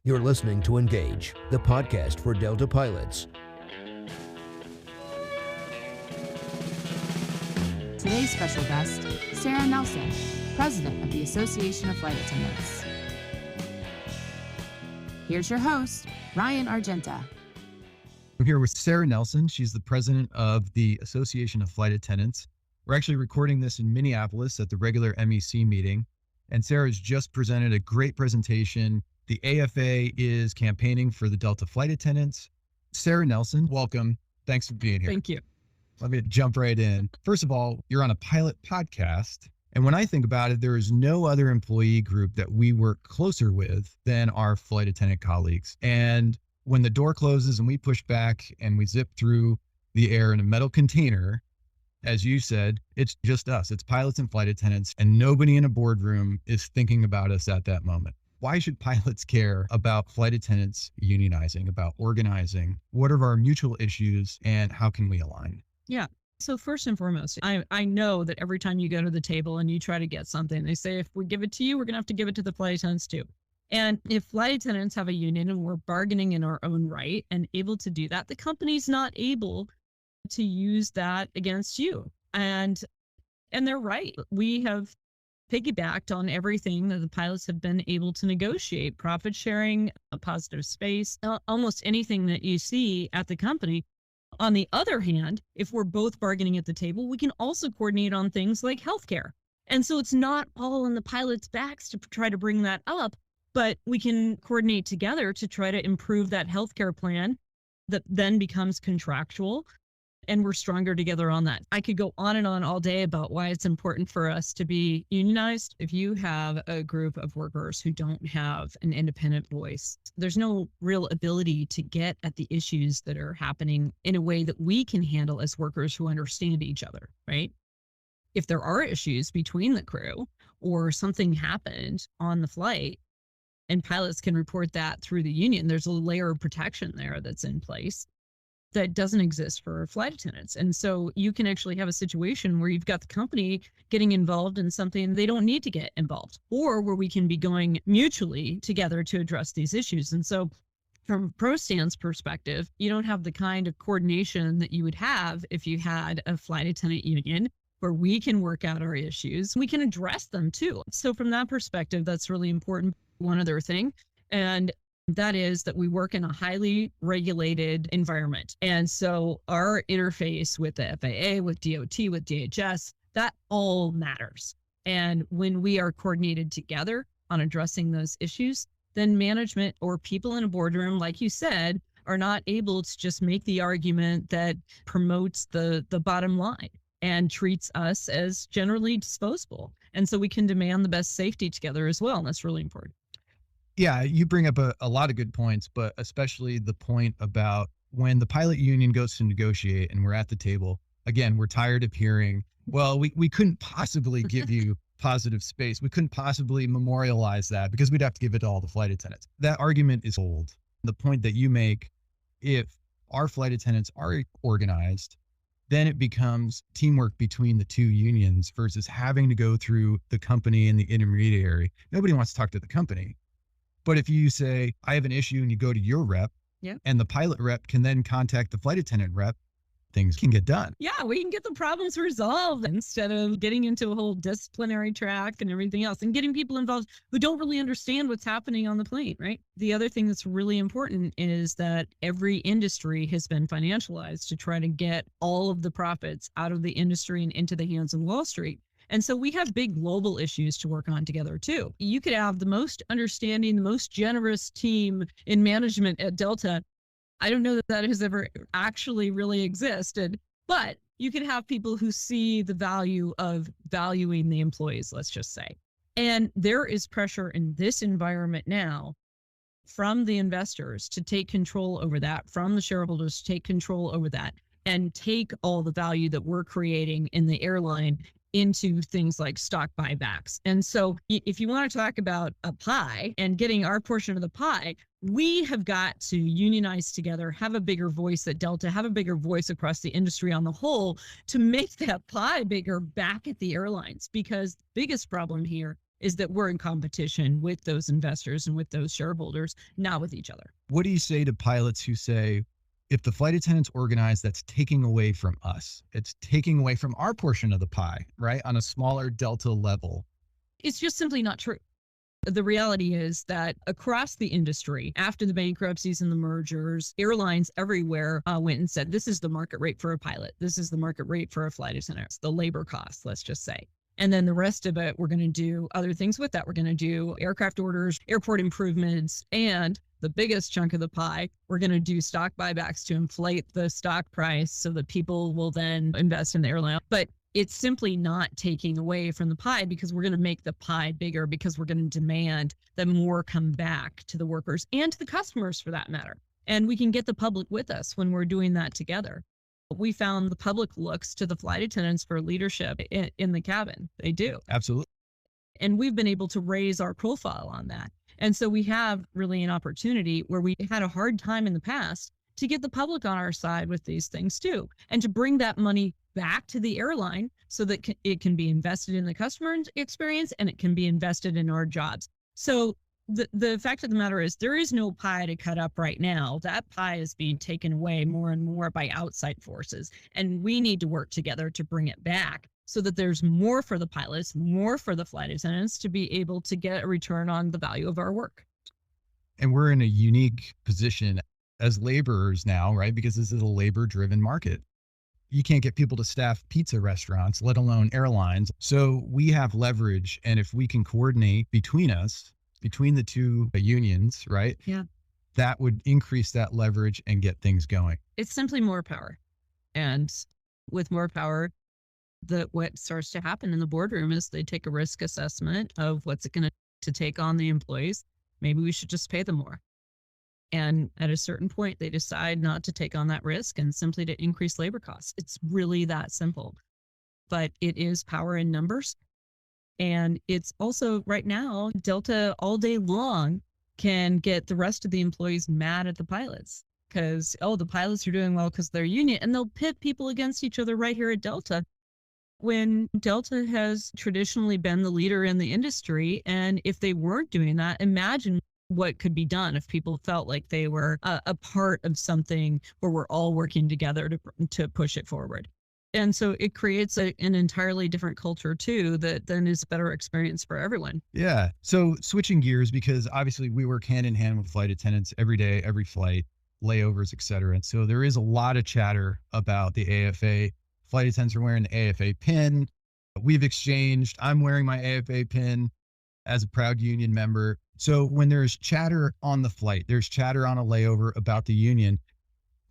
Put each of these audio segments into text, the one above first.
You're listening to Engage, the podcast for Delta pilots. Today's special guest, Sara Nelson, President of the Association of Flight Attendants. Here's your host, Ryan Argenta. I'm here with Sara Nelson. She's the President of the Association of Flight Attendants. We're actually recording this in Minneapolis at the regular MEC meeting. And Sara's just presented a great presentation. The AFA is campaigning for the Delta flight attendants. Sara Nelson, welcome. Thanks for being here. Thank you. Let me jump right in. First of all, you're on a pilot podcast. And when I think about it, there is no other employee group that we work closer with than our flight attendant colleagues. And when the door closes and we push back and we zip through the air in a metal container, as you said, it's just us. It's pilots and flight attendants, and nobody in a boardroom is thinking about us at that moment. Why should pilots care about flight attendants unionizing, about organizing? What are our mutual issues and how can we align? Yeah. So first and foremost, I know that every time you go to the table and you try to get something, they say, if we give it to you, we're going to have to give it to the flight attendants too. And if flight attendants have a union and we're bargaining in our own right and able to do that, the company's not able to use that against you. And they're right. We have piggybacked on everything that the pilots have been able to negotiate: profit sharing, a positive space, almost anything that you see at the company. On the other hand, if we're both bargaining at the table, we can also coordinate on things like healthcare. And so it's not all on the pilots' backs to try to bring that up, but we can coordinate together to try to improve that healthcare plan that then becomes contractual. And we're stronger together on that. I could go on and on all day about why it's important for us to be unionized. If you have a group of workers who don't have an independent voice, there's no real ability to get at the issues that are happening in a way that we can handle as workers who understand each other, right? If there are issues between the crew or something happened on the flight and pilots can report that through the union, there's a layer of protection there that's in place that doesn't exist for flight attendants. And so you can actually have a situation where you've got the company getting involved in something they don't need to get involved, or where we can be going mutually together to address these issues. And so from ProStan's perspective, you don't have the kind of coordination that you would have if you had a flight attendant union where we can work out our issues. We can address them too. So from that perspective, that's really important. One other thing, and that is that we work in a highly regulated environment. And so our interface with the FAA, with DOT, with DHS, that all matters. And when we are coordinated together on addressing those issues, then management or people in a boardroom, like you said, are not able to just make the argument that promotes the bottom line and treats us as generally disposable. And so we can demand the best safety together as well. And that's really important. Yeah, you bring up a lot of good points, but especially the point about when the pilot union goes to negotiate and we're at the table, again, we're tired of hearing, well, we couldn't possibly give you positive space. We couldn't possibly memorialize that because we'd have to give it to all the flight attendants. That argument is old. The point that you make, if our flight attendants are organized, then it becomes teamwork between the two unions versus having to go through the company and the intermediary. Nobody wants to talk to the company. But if you say, I have an issue, and you go to your rep, and the pilot rep can then contact the flight attendant rep, things can get done. Yeah, we can get the problems resolved instead of getting into a whole disciplinary track and everything else, and getting people involved who don't really understand what's happening on the plane, right? The other thing that's really important is that every industry has been financialized to try to get all of the profits out of the industry and into the hands of Wall Street. And so we have big global issues to work on together too. You could have the most understanding, the most generous team in management at Delta. I don't know that that has ever actually really existed, but you could have people who see the value of valuing the employees, let's just say. And there is pressure in this environment now from the investors to take control over that, from the shareholders to take control over that, and take all the value that we're creating in the airline into things like stock buybacks. And so if you want to talk about a pie and getting our portion of the pie, we have got to unionize together, have a bigger voice at Delta, have a bigger voice across the industry on the whole to make that pie bigger back at the airlines. Because the biggest problem here is that we're in competition with those investors and with those shareholders, not with each other. What do you say to pilots who say, if the flight attendants organize, that's taking away from us? It's taking away from our portion of the pie, right? On a smaller Delta level. It's just simply not true. The reality is that across the industry, after the bankruptcies and the mergers, airlines everywhere went and said, this is the market rate for a pilot. This is the market rate for a flight attendant, the labor cost, let's just say. And then the rest of it, we're going to do other things with that. We're going to do aircraft orders, airport improvements, and the biggest chunk of the pie, we're going to do stock buybacks to inflate the stock price so that people will then invest in the airline. But it's simply not taking away from the pie, because we're going to make the pie bigger, because we're going to demand that more come back to the workers and to the customers for that matter. And we can get the public with us when we're doing that together. We found the public looks to the flight attendants for leadership in the cabin. They do. Absolutely. And we've been able to raise our profile on that. And so we have really an opportunity where we had a hard time in the past to get the public on our side with these things too, and to bring that money back to the airline so that it can be invested in the customer experience and it can be invested in our jobs. So the fact of the matter is there is no pie to cut up right now. That pie is being taken away more and more by outside forces. And we need to work together to bring it back so that there's more for the pilots, more for the flight attendants to be able to get a return on the value of our work. And we're in a unique position as laborers now, right? Because this is a labor-driven market. You can't get people to staff pizza restaurants, let alone airlines. So we have leverage. And if we can coordinate between us, between the two unions, right? Yeah. That would increase that leverage and get things going. It's simply more power. And with more power, what starts to happen in the boardroom is they take a risk assessment of what's it going to take on the employees. Maybe we should just pay them more. And at a certain point, they decide not to take on that risk and simply to increase labor costs. It's really that simple. But it is power in numbers. And it's also right now, Delta all day long can get the rest of the employees mad at the pilots because, the pilots are doing well because they're union, and they'll pit people against each other right here at Delta, when Delta has traditionally been the leader in the industry. And if they weren't doing that, imagine what could be done if people felt like they were a part of something where we're all working together to push it forward. And so it creates an entirely different culture too, that then is a better experience for everyone. Yeah. So switching gears, because obviously we work hand in hand with flight attendants every day, every flight, layovers, et cetera. And so there is a lot of chatter about the AFA. Flight attendants are wearing the AFA pin. We've exchanged. I'm wearing my AFA pin as a proud union member. So when there's chatter on the flight, there's chatter on a layover about the union.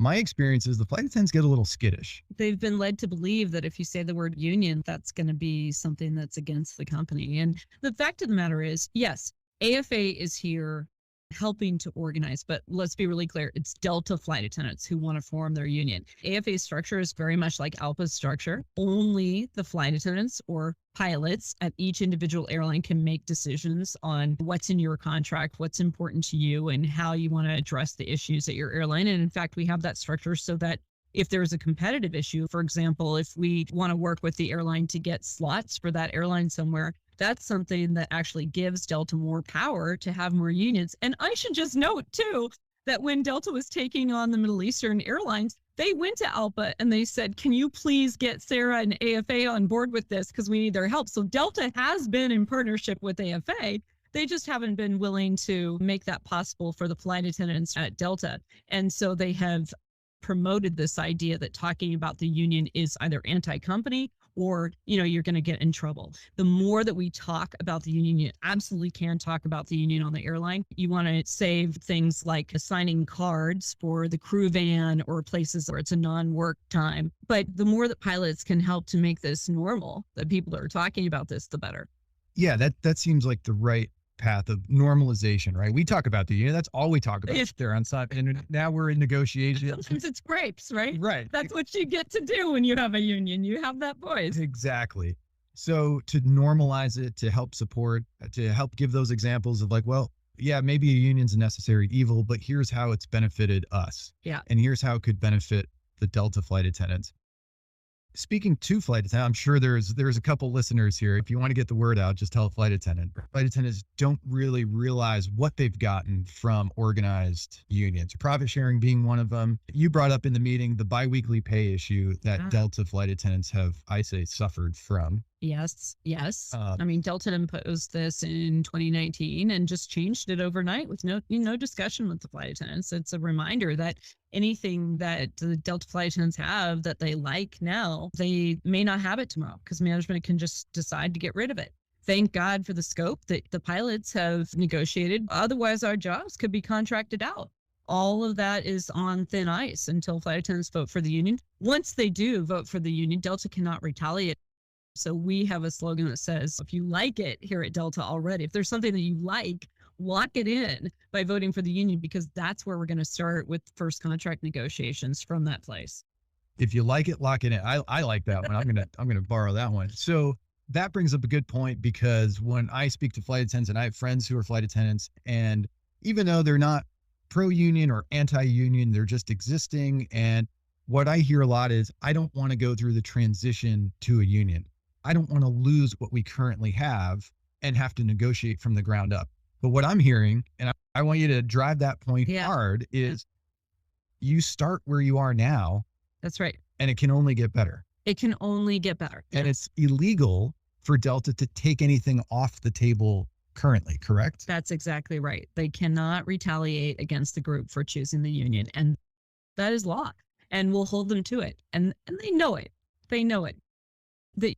My experience is the flight attendants get a little skittish. They've been led to believe that if you say the word union, that's going to be something that's against the company. And the fact of the matter is, yes, AFA is here helping to organize, but let's be really clear, it's Delta flight attendants who want to form their union. AFA's structure is very much like ALPA's structure. Only the flight attendants or pilots at each individual airline can make decisions on what's in your contract, what's important to you, and how you want to address the issues at your airline. And in fact, we have that structure so that if there's a competitive issue, for example, if we want to work with the airline to get slots for that airline somewhere, that's something that actually gives Delta more power to have more unions. And I should just note too, that when Delta was taking on the Middle Eastern airlines, they went to ALPA and they said, can you please get Sara and AFA on board with this? Because we need their help. So Delta has been in partnership with AFA. They just haven't been willing to make that possible for the flight attendants at Delta. And so they have promoted this idea that talking about the union is either anti-company or, you're going to get in trouble. The more that we talk about the union, you absolutely can talk about the union on the airline. You want to save things like assigning cards for the crew van or places where it's a non-work time. But the more that pilots can help to make this normal, that people are talking about this, the better. Yeah, that seems like the right path of normalization, right? We talk about the union. That's all we talk about there on site. And now we're in negotiations. Sometimes it's grapes, right? Right. That's what you get to do when you have a union. You have that voice. Exactly. So to normalize it, to help support, to help give those examples of like, well, yeah, maybe a union's a necessary evil, but here's how it's benefited us. Yeah. And here's how it could benefit the Delta flight attendants. speaking to flight attendants, I'm sure there's a couple listeners here. If you want to get the word out, just tell a flight attendant. Flight attendants don't really realize what they've gotten from organized unions, profit sharing being one of them. You brought up in the meeting the biweekly pay issue that Delta flight attendants have, I say, suffered from. Yes. I mean, Delta imposed this in 2019 and just changed it overnight with no discussion with the flight attendants. It's a reminder that anything that the Delta flight attendants have that they like now, they may not have it tomorrow because management can just decide to get rid of it. Thank God for the scope that the pilots have negotiated. Otherwise, our jobs could be contracted out. All of that is on thin ice until flight attendants vote for the union. Once they do vote for the union, Delta cannot retaliate. So we have a slogan that says, if you like it here at Delta already, if there's something that you like, lock it in by voting for the union, because that's where we're going to start with first contract negotiations from that place. If you like it, lock it in. I like that one. I'm gonna borrow that one. So that brings up a good point, because when I speak to flight attendants, and I have friends who are flight attendants, and even though they're not pro-union or anti-union, they're just existing. And what I hear a lot is, I don't want to go through the transition to a union. I don't want to lose what we currently have and have to negotiate from the ground up. But what I'm hearing, and I want you to drive that point hard, is you start where you are now. That's right. And it can only get better. It can only get better. And it's illegal for Delta to take anything off the table currently, correct? That's exactly right. They cannot retaliate against the group for choosing the union. And that is law. And we'll hold them to it. And they know it. They know it.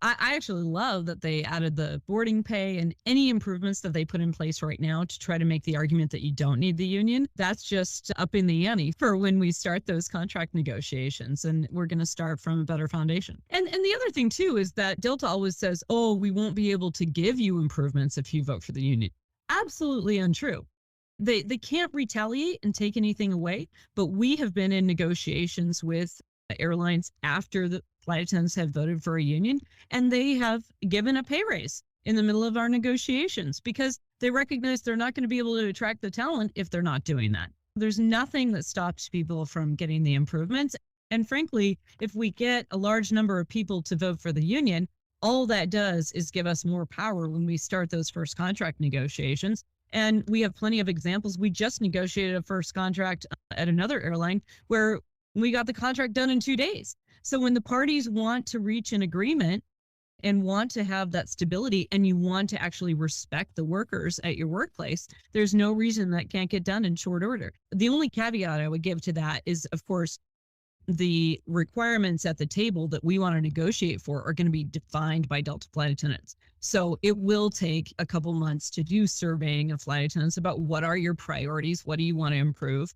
I actually love that they added the boarding pay and any improvements that they put in place right now to try to make the argument that you don't need the union. That's just upping the ante for when we start those contract negotiations, and we're going to start from a better foundation. And the other thing too is that Delta always says, oh, we won't be able to give you improvements if you vote for the union. Absolutely untrue. They can't retaliate and take anything away, but we have been in negotiations with airlines after the flight attendants have voted for a union, and they have given a pay raise in the middle of our negotiations because they recognize they're not going to be able to attract the talent if they're not doing that. There's nothing that stops people from getting the improvements. And frankly, if we get a large number of people to vote for the union, all that does is give us more power when we start those first contract negotiations. And we have plenty of examples. We just negotiated a first contract at another airline where we got the contract done in 2 days. So when the parties want to reach an agreement and want to have that stability, and you want to actually respect the workers at your workplace, there's no reason that can't get done in short order. The only caveat I would give to that is, of course, the requirements at the table that we want to negotiate for are going to be defined by Delta flight attendants. So it will take a couple months to do surveying of flight attendants about what are your priorities, what do you want to improve?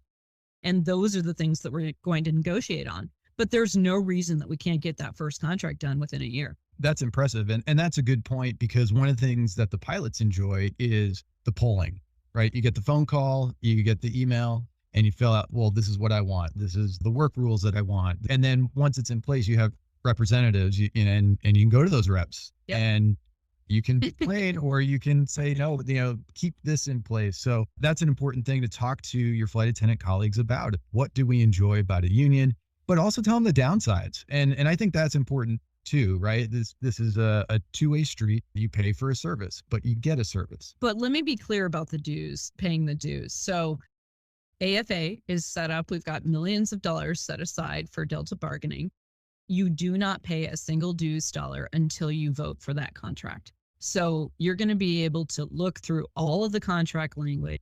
And those are the things that we're going to negotiate on. But there's no reason that we can't get that first contract done within a year. That's impressive. And that's a good point, because one of the things that the pilots enjoy is the polling, right? You get the phone call, you get the email, and you fill out, well, this is what I want. This is the work rules that I want. And then once it's in place, you have representatives, and you can go to those reps. Yep. And you can complain or you can say, no, keep this in place. So that's an important thing to talk to your flight attendant colleagues about. What do we enjoy about a union? But also tell them the downsides. And I think that's important too, right? This is a two-way street. You pay for a service, but you get a service. But let me be clear about the dues, paying the dues. So AFA is set up. We've got millions of dollars set aside for Delta bargaining. You do not pay a single dues dollar until you vote for that contract. So you're going to be able to look through all of the contract language,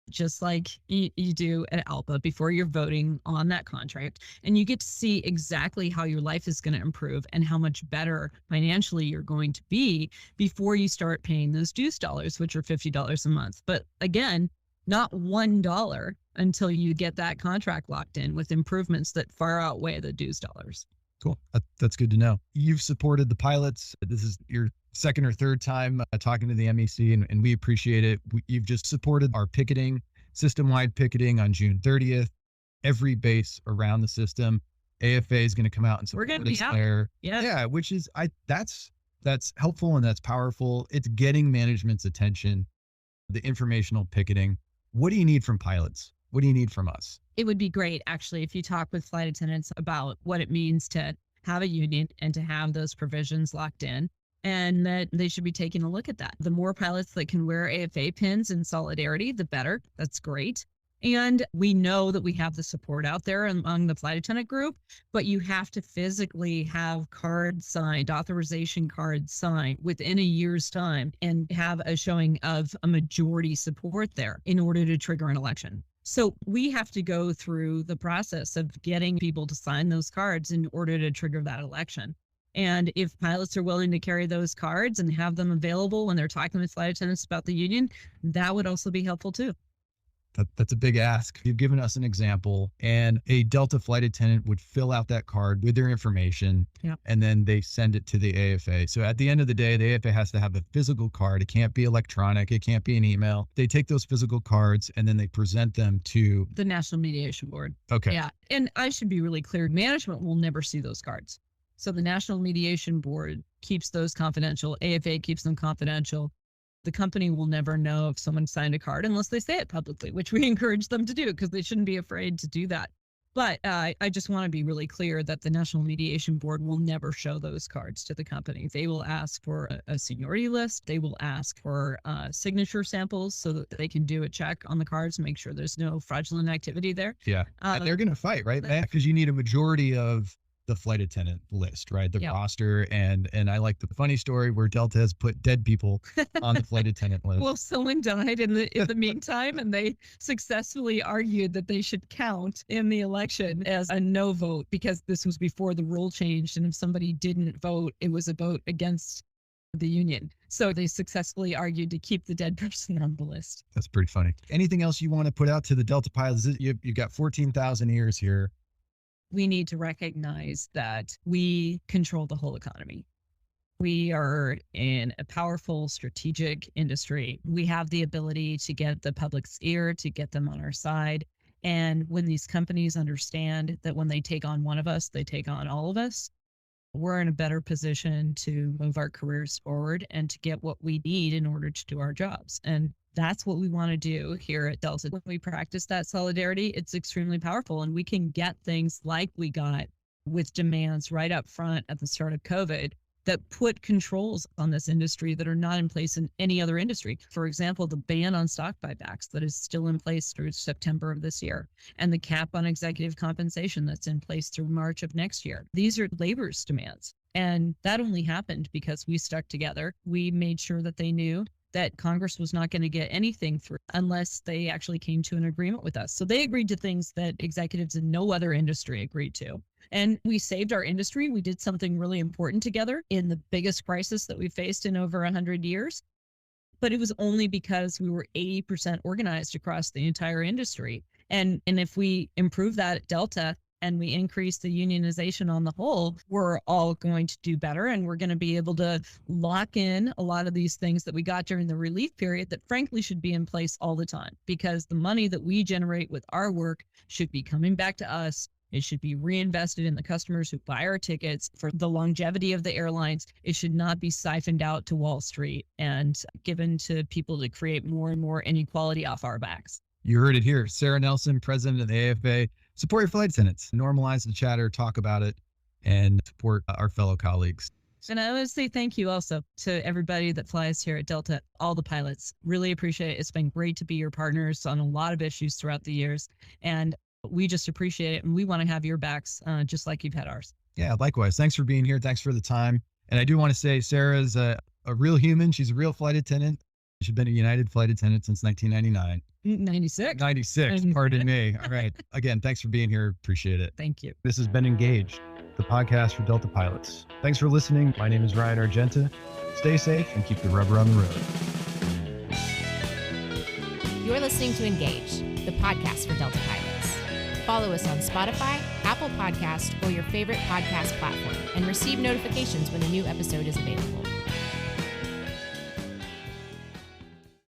just like you do at ALPA before you're voting on that contract. And you get to see exactly how your life is going to improve and how much better financially you're going to be before you start paying those dues dollars, which are $50 a month. But again, not $1 until you get that contract locked in with improvements that far outweigh the dues dollars. Cool. That's good to know. You've supported the pilots. This is your second or third time talking to the MEC, and we appreciate it. You've just supported our picketing, system-wide picketing on June 30th, every base around the system. AFA is going to come out and support us there. Yeah, which is, that's helpful and that's powerful. It's getting management's attention, the informational picketing. What do you need from pilots? What do you need from us? It would be great, actually, if you talk with flight attendants about what it means to have a union and to have those provisions locked in, and that they should be taking a look at that. The more pilots that can wear AFA pins in solidarity, the better. That's great. And we know that we have the support out there among the flight attendant group, but you have to physically have cards signed, authorization cards signed within a year's time, and have a showing of a majority support there in order to trigger an election. So we have to go through the process of getting people to sign those cards in order to trigger that election. And if pilots are willing to carry those cards and have them available when they're talking with flight attendants about the union, that would also be helpful too. That's a big ask. You've given us an example, and a Delta flight attendant would fill out that card with their information, and then they send it to the AFA. So at the end of the day, the AFA has to have a physical card. It can't be electronic. It can't be an email. They take those physical cards and then they present them to the National Mediation Board. Okay. Yeah. And I should be really clear. Management will never see those cards. So the National Mediation Board keeps those confidential. AFA keeps them confidential. The company will never know if someone signed a card unless they say it publicly, which we encourage them to do because they shouldn't be afraid to do that. But I just want to be really clear that the National Mediation Board will never show those cards to the company. They will ask for a seniority list. They will ask for signature samples so that they can do a check on the cards and make sure there's no fraudulent activity there. Yeah. And they're going to fight, right? Because you need a majority of the flight attendant list, right? The roster. And I like the funny story where Delta has put dead people on the flight attendant list. Well, someone died in the meantime, and they successfully argued that they should count in the election as a no vote because this was before the rule changed. And if somebody didn't vote, it was a vote against the union. So they successfully argued to keep the dead person on the list. That's pretty funny. Anything else you want to put out to the Delta pilots? You've got 14,000 ears here. We need to recognize that we control the whole economy. We are in a powerful strategic industry. We have the ability to get the public's ear, to get them on our side. And when these companies understand that when they take on one of us, they take on all of us, we're in a better position to move our careers forward and to get what we need in order to do our jobs. And that's what we want to do here at Delta. When we practice that solidarity, it's extremely powerful, and we can get things like we got with demands right up front at the start of COVID that put controls on this industry that are not in place in any other industry. For example, the ban on stock buybacks that is still in place through September of this year, and the cap on executive compensation that's in place through March of next year. These are labor's demands. And that only happened because we stuck together. We made sure that they knew that Congress was not going to get anything through unless they actually came to an agreement with us. So they agreed to things that executives in no other industry agreed to. And we saved our industry. We did something really important together in the biggest crisis that we faced in over 100 years. But it was only because we were 80% organized across the entire industry. And if we improve that at Delta, and we increase the unionization on the whole, we're all going to do better. And we're going to be able to lock in a lot of these things that we got during the relief period that frankly should be in place all the time, because the money that we generate with our work should be coming back to us. It should be reinvested in the customers who buy our tickets for the longevity of the airlines. It should not be siphoned out to Wall Street and given to people to create more and more inequality off our backs. You heard it here. Sara Nelson, president of the AFA. Support your flight attendants. Normalize the chatter, talk about it, and support our fellow colleagues. And I want to say thank you also to everybody that flies here at Delta, all the pilots. Really appreciate it. It's been great to be your partners on a lot of issues throughout the years. And we just appreciate it. And we want to have your backs just like you've had ours. Yeah, likewise. Thanks for being here. Thanks for the time. And I do want to say Sarah's a real human. She's a real flight attendant. She's been a United flight attendant since 1999. 96. 96, pardon me. All right. Again, thanks for being here. Appreciate it. Thank you. This has been Engaged, the podcast for Delta pilots. Thanks for listening. My name is Ryan Argenta. Stay safe and keep the rubber on the road. You're listening to Engage, the podcast for Delta pilots. Follow us on Spotify, Apple Podcasts, or your favorite podcast platform, and receive notifications when a new episode is available.